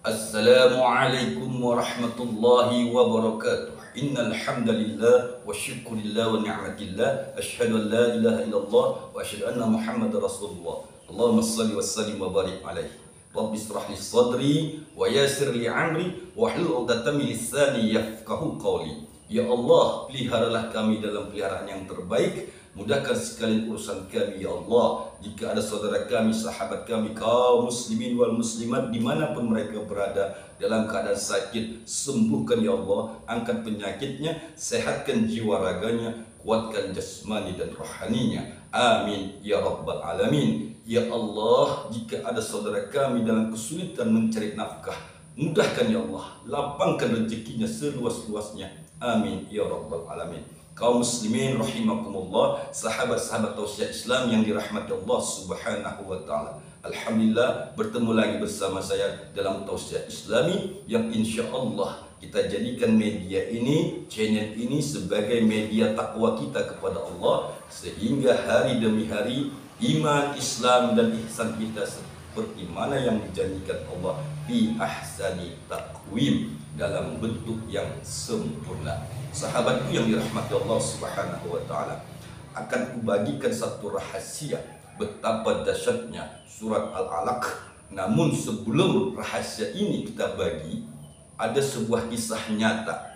Assalamualaikum warahmatullahi wabarakatuh. Innal hamdalillah wa syukurillah wa ni'matillah asyhadu an la ilaha illallah wa asyhadu anna Muhammadar Rasulullah. Allahumma shalli wa sallim wa barik alaihi. Rabbi israh li sadri wa yassir li amri wa hlul 'uqdatam min lisani yafqahu qawli. Ya Allah, peliharalah kami dalam peliharaan yang terbaik. Mudahkan sekalian urusan kami, ya Allah. Jika ada saudara kami, sahabat kami, kaum muslimin wal muslimat dimanapun mereka berada dalam keadaan sakit, sembuhkan ya Allah. Angkat penyakitnya, sehatkan jiwa raganya, kuatkan jasmani dan rohaninya. Amin ya rabbal alamin. Ya Allah, jika ada saudara kami dalam kesulitan mencari nafkah, mudahkan ya Allah, lapangkan rezekinya seluas-luasnya. Amin ya rabbal alamin. Kaum muslimin rahimakumullah, sahabat-sahabat tausiah Islam yang dirahmati Allah Subhanahu wa taala. Alhamdulillah bertemu lagi bersama saya dalam tausiah Islami yang insya Allah kita jadikan media ini, channel ini sebagai media takwa kita kepada Allah, sehingga hari demi hari iman, Islam dan ihsan kita seperti mana yang dijanjikan Allah fi ahsani taqwim, dalam bentuk yang sempurna. Sahabatku yang dirahmati Allah Subhanahu wa taala, akan kubagikan satu rahasia betapa dahsyatnya surat Al-Alaq. Namun sebelum rahasia ini kita bagi, ada sebuah kisah nyata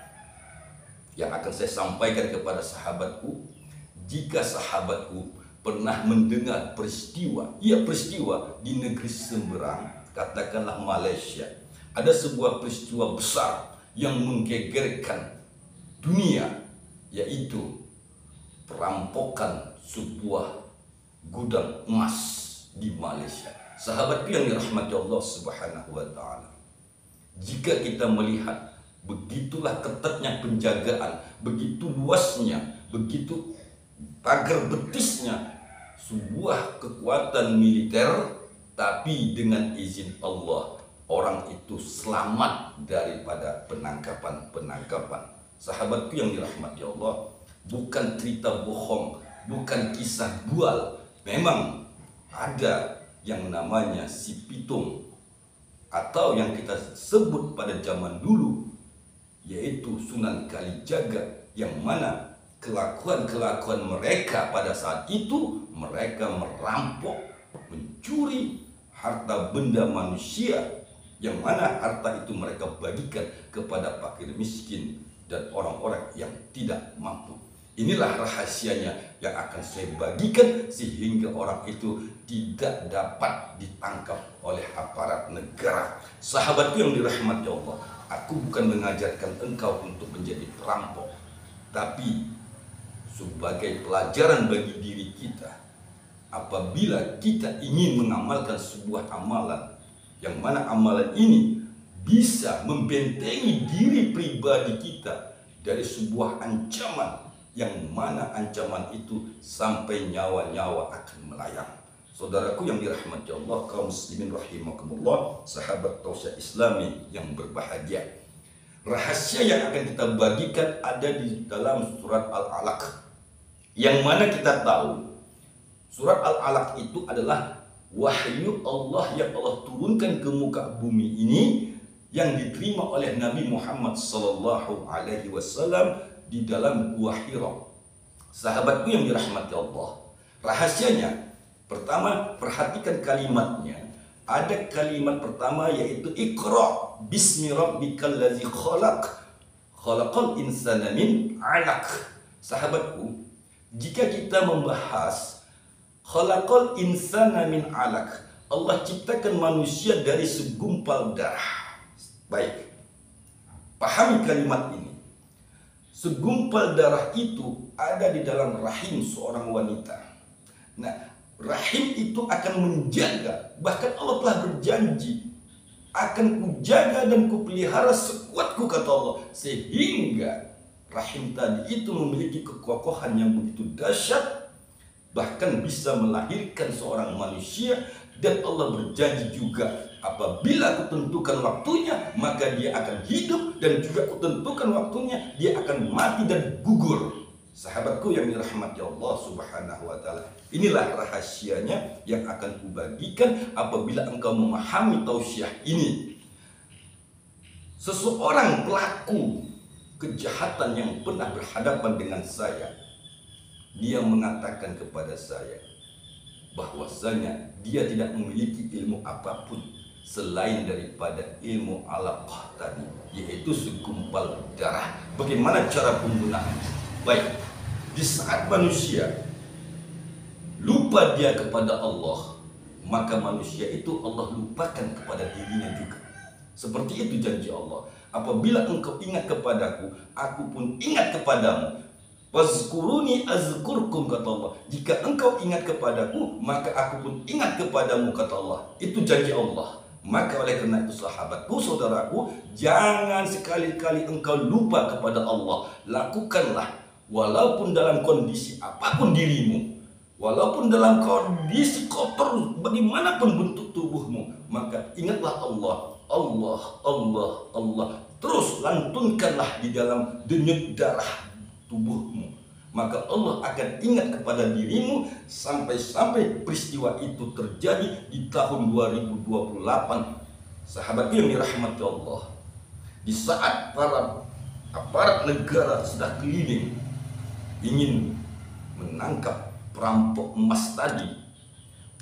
yang akan saya sampaikan kepada sahabatku. Jika sahabatku pernah mendengar peristiwa di negeri seberang, katakanlah Malaysia, ada sebuah peristiwa besar yang menggegerkan dunia, yaitu perampokan sebuah gudang emas di Malaysia. Sahabatku yang dirahmati Allah Subhanahu wa taala, jika kita melihat begitulah ketatnya penjagaan, begitu luasnya, begitu pagar betisnya sebuah kekuatan militer, tapi dengan izin Allah orang itu selamat daripada penangkapan. Sahabatku yang dirahmati Allah, bukan cerita bohong, bukan kisah bual. Memang ada yang namanya si pitung, atau yang kita sebut pada zaman dulu yaitu Sunan Kalijaga, yang mana kelakuan mereka pada saat itu, mereka merampok, mencuri harta benda manusia, yang mana harta itu mereka bagikan kepada fakir miskin dan orang-orang yang tidak mampu. Inilah rahasianya yang akan saya bagikan sehingga orang itu tidak dapat ditangkap oleh aparat negara. Sahabatku yang dirahmati Allah, aku bukan mengajarkan engkau untuk menjadi perampok, tapi sebagai pelajaran bagi diri kita. Apabila kita ingin mengamalkan sebuah amalan, yang mana amalan ini bisa membentengi diri pribadi kita dari sebuah ancaman, yang mana ancaman itu sampai nyawa-nyawa akan melayang. Saudaraku yang dirahmati Allah, kaum muslimin rahimakumullah, sahabat tausiah Islami yang berbahagia, rahasia yang akan kita bagikan ada di dalam surat Al-Alaq, yang mana kita tahu surat Al-Alaq itu adalah wahyu Allah yang Allah turunkan ke muka bumi ini, yang diterima oleh Nabi Muhammad sallallahu alaihi wasallam di dalam Gua Hira. Sahabatku yang dirahmati Allah, rahasianya pertama, perhatikan kalimatnya. Ada kalimat pertama yaitu Iqra bismi rabbikal ladzi khalaq, khalaqal insana min 'alaq. Sahabatku, jika kita membahas khalaqal insana min 'alaq, Allah ciptakan manusia dari segumpal darah. Baik, pahami kalimat ini. Segumpal darah itu ada di dalam rahim seorang wanita. Nah, rahim itu akan menjaga, bahkan Allah telah berjanji, akan kujaga dan kupelihara sekuatku, kata Allah, sehingga rahim tadi itu memiliki kekokohan yang begitu dahsyat, bahkan bisa melahirkan seorang manusia. Dan Allah berjanji juga, apabila kutentukan waktunya maka dia akan hidup, dan juga kutentukan waktunya dia akan mati dan gugur. Sahabatku yang dirahmati Allah Subhanahu wa taala, inilah rahasianya yang akan kubagikan apabila engkau memahami tausiah ini. seseorang pelaku kejahatan yang pernah berhadapan dengan saya, dia mengatakan kepada saya bahwasanya dia tidak memiliki ilmu apapun selain daripada ilmu alaqah tadi, yaitu segumpal darah. Bagaimana cara penggunaan? Baik, di saat manusia lupa dia kepada Allah, maka manusia itu Allah lupakan kepada dirinya juga. Seperti itu janji Allah. Apabila engkau ingat kepadaku, aku pun ingat kepadamu. Wazkuruni azkurkum, kata Allah. Jika engkau ingat kepadaku, maka aku pun ingat kepadamu, kata Allah. Itu janji Allah. Maka oleh karena itu sahabatku, saudaraku, jangan sekali-kali engkau lupa kepada Allah. Lakukanlah walaupun dalam kondisi apapun dirimu, walaupun dalam kondisi kotor bagaimanapun bentuk tubuhmu, maka ingatlah Allah. Allah, Allah, Allah. Terus lantunkanlah di dalam denyut darah tubuhmu, maka Allah akan ingat kepada dirimu sampai-sampai peristiwa itu terjadi di tahun 2028. Sahabat yang dirahmati Allah, di saat para aparat negara sudah keliling ingin menangkap perampok emas tadi,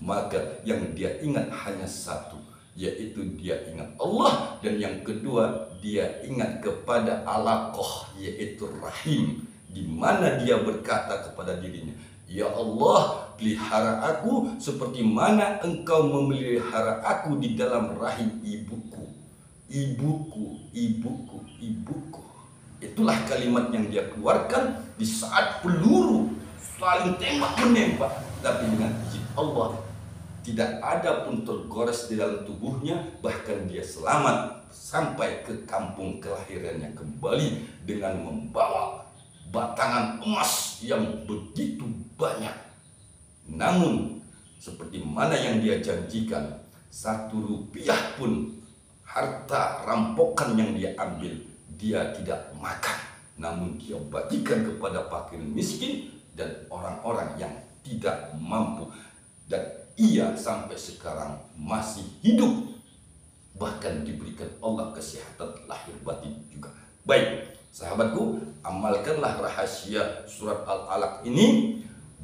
maka yang dia ingat hanya satu, yaitu dia ingat Allah, dan yang kedua dia ingat kepada alaqah, yaitu rahim, di mana dia berkata kepada dirinya, ya Allah, pelihara aku seperti mana engkau memelihara aku di dalam rahim ibuku. Ibuku, ibuku, ibuku. Itulah kalimat yang dia keluarkan di saat peluru saling tembak-menembak, tapi dengan izin Allah tidak ada pun tergores di dalam tubuhnya, bahkan dia selamat sampai ke kampung kelahirannya kembali dengan membawa batangan emas yang begitu banyak. Namun seperti mana yang dia janjikan, 1 rupiah pun harta rampokan yang dia ambil dia tidak makan, namun dia bagikan kepada fakir miskin dan orang-orang yang tidak mampu. Dan ia sampai sekarang masih hidup, bahkan diberikan Allah kesehatan lahir batin juga. Baik, sahabatku, amalkanlah rahasia surat Al-Alaq ini.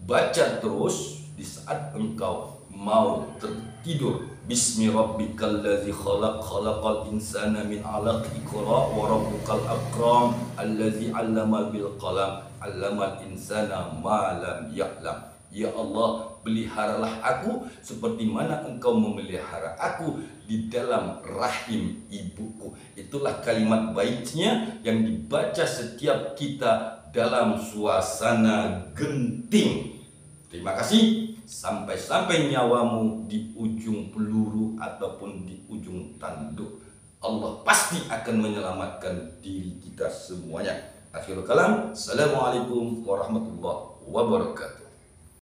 Baca terus di saat engkau mau tertidur. Bismi rabbikal ladzi khalaq, khalaqal insana min 'alaq, iqra wa rabbukal akram, alladzi 'allama bil qalam, 'allamal insana ma lam ya'lam. Ya Allah, peliharalah aku seperti mana engkau memelihara aku di dalam rahim ibuku. Itulah kalimat baiknya yang dibaca setiap kita dalam suasana genting. Terima kasih. Sampai-sampai nyawamu di ujung peluru ataupun di ujung tanduk, Allah pasti akan menyelamatkan diri kita semuanya. Akhirul kalam. Assalamualaikum warahmatullahi wabarakatuh.